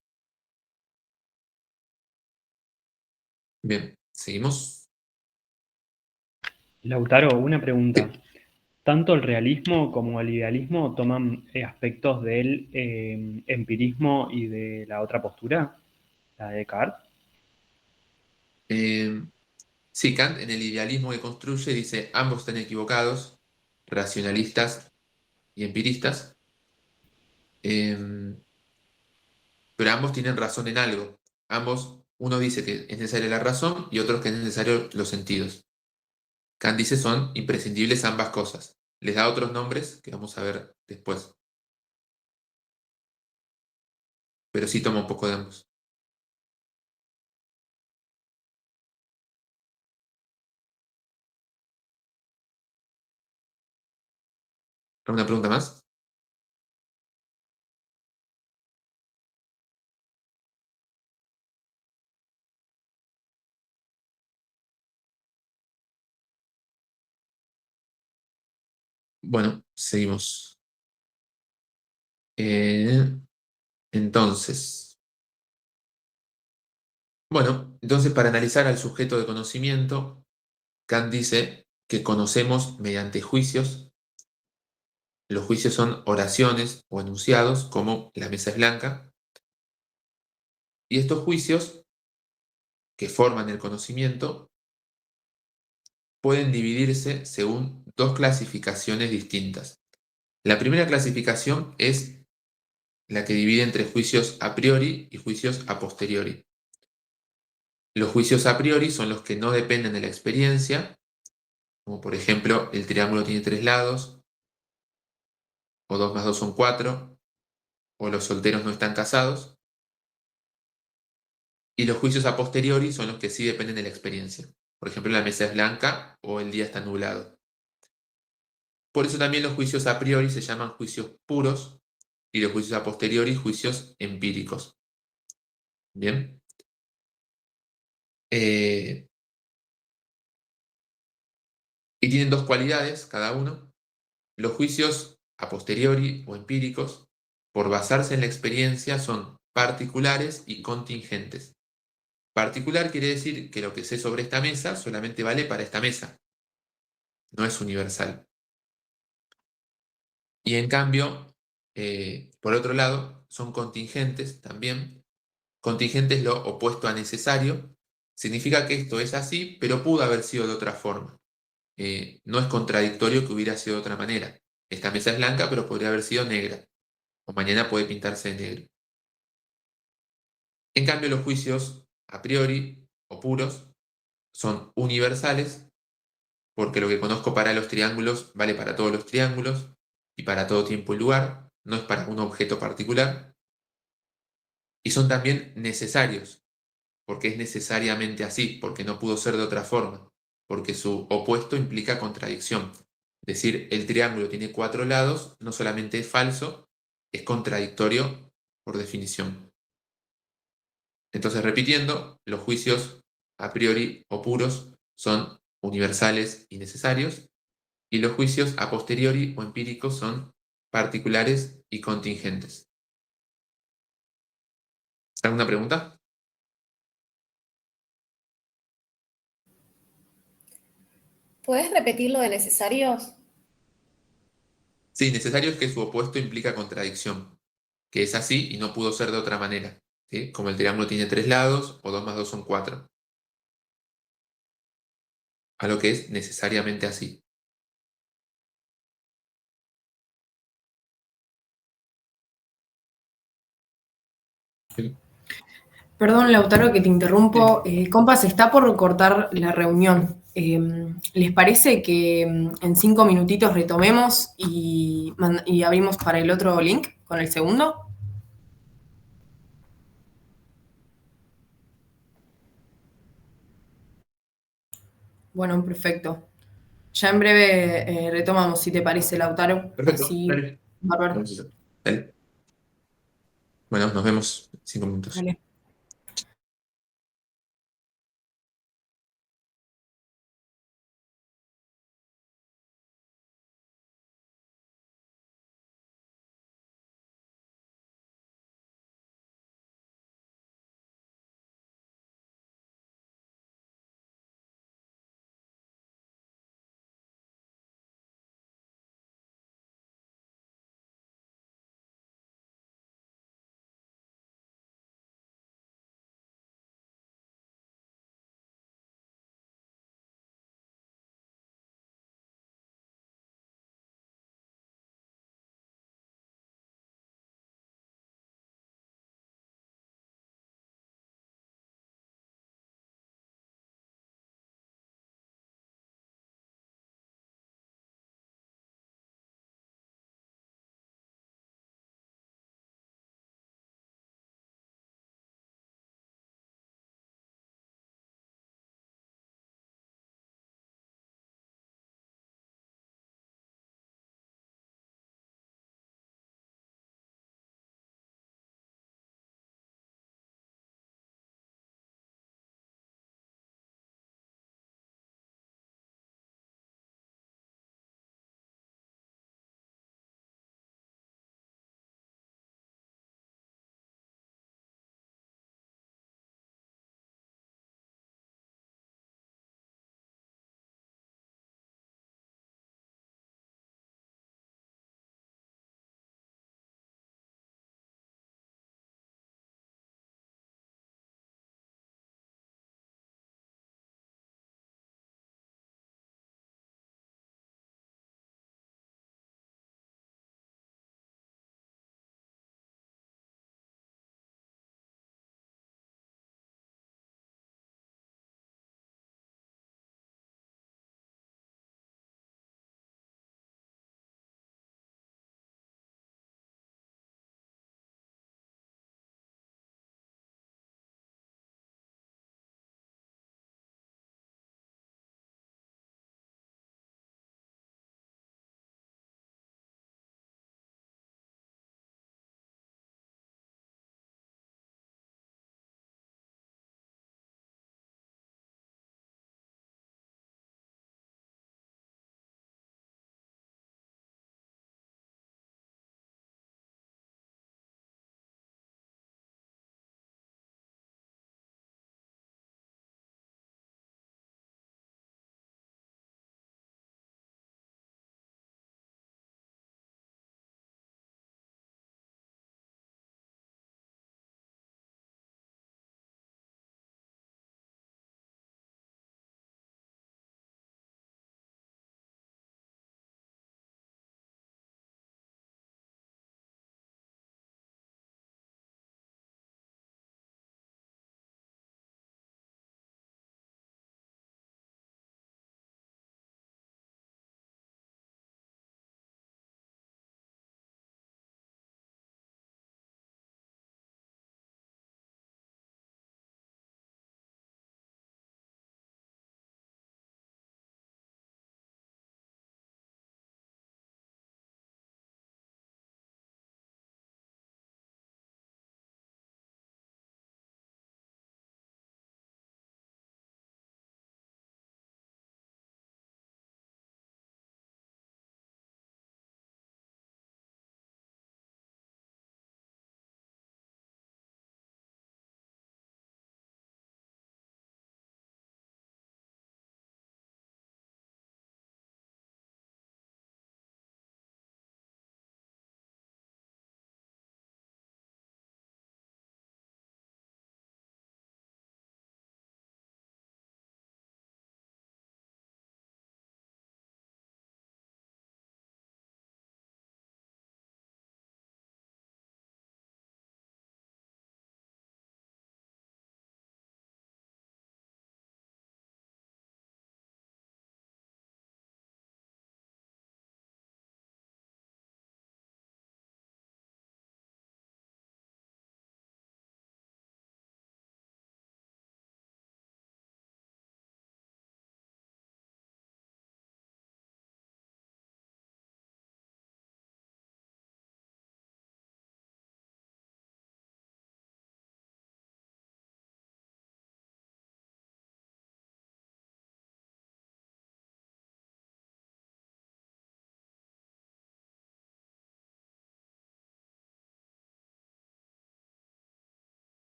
Bien, seguimos. Lautaro, una pregunta. Tanto el realismo como el idealismo toman aspectos del empirismo y de la otra postura, la de Descartes. Sí, Kant en el idealismo que construye dice ambos están equivocados, racionalistas y empiristas, pero ambos tienen razón en algo. Uno dice que es necesaria la razón y otro que es necesario los sentidos. Kant dice son imprescindibles ambas cosas. Les da otros nombres que vamos a ver después. Pero sí toma un poco de ambos. ¿Alguna pregunta más? Bueno, seguimos. Entonces, para analizar al sujeto de conocimiento, Kant dice que conocemos mediante juicios. Los juicios son oraciones o enunciados, como la mesa es blanca. Y estos juicios, que forman el conocimiento, pueden dividirse según dos clasificaciones distintas. La primera clasificación es la que divide entre juicios a priori y juicios a posteriori. Los juicios a priori son los que no dependen de la experiencia, como por ejemplo el triángulo tiene 3 lados, o 2 más 2 son 4, o los solteros no están casados. Y los juicios a posteriori son los que sí dependen de la experiencia. Por ejemplo, la mesa es blanca o el día está nublado. Por eso también los juicios a priori se llaman juicios puros y los juicios a posteriori juicios empíricos. Bien. Y tienen dos cualidades cada uno. Los juicios a posteriori o empíricos, por basarse en la experiencia, son particulares y contingentes. Particular quiere decir que lo que sé sobre esta mesa solamente vale para esta mesa. No es universal. Y en cambio, por otro lado, son contingentes también. Contingente es lo opuesto a necesario, significa que esto es así, pero pudo haber sido de otra forma. No es contradictorio que hubiera sido de otra manera. Esta mesa es blanca, pero podría haber sido negra. O mañana puede pintarse de negro. En cambio, los juicios a priori o puros son universales, porque lo que conozco para los triángulos vale para todos los triángulos y para todo tiempo y lugar, no es para un objeto particular. Y son también necesarios, porque es necesariamente así, porque no pudo ser de otra forma, porque su opuesto implica contradicción. Es decir, el triángulo tiene 4 lados, no solamente es falso, es contradictorio por definición. Entonces, repitiendo, los juicios a priori o puros son universales y necesarios, y los juicios a posteriori o empíricos son particulares y contingentes. ¿Alguna pregunta? ¿Puedes repetir lo de necesarios? Sí, necesario es que su opuesto implica contradicción, que es así y no pudo ser de otra manera, ¿sí? Como el triángulo tiene 3 lados, o 2 más 2 son 4. A lo que es necesariamente así. Sí. Perdón, Lautaro, que te interrumpo. Compa, se está por cortar la reunión. ¿Les parece que en 5 minutitos retomemos y abrimos para el otro link con el segundo? Bueno, perfecto. Ya en breve retomamos, si te parece, Lautaro. Perfecto, Así, dale. bárbaro. Dale. Bueno, nos vemos en 5 minutos. Dale.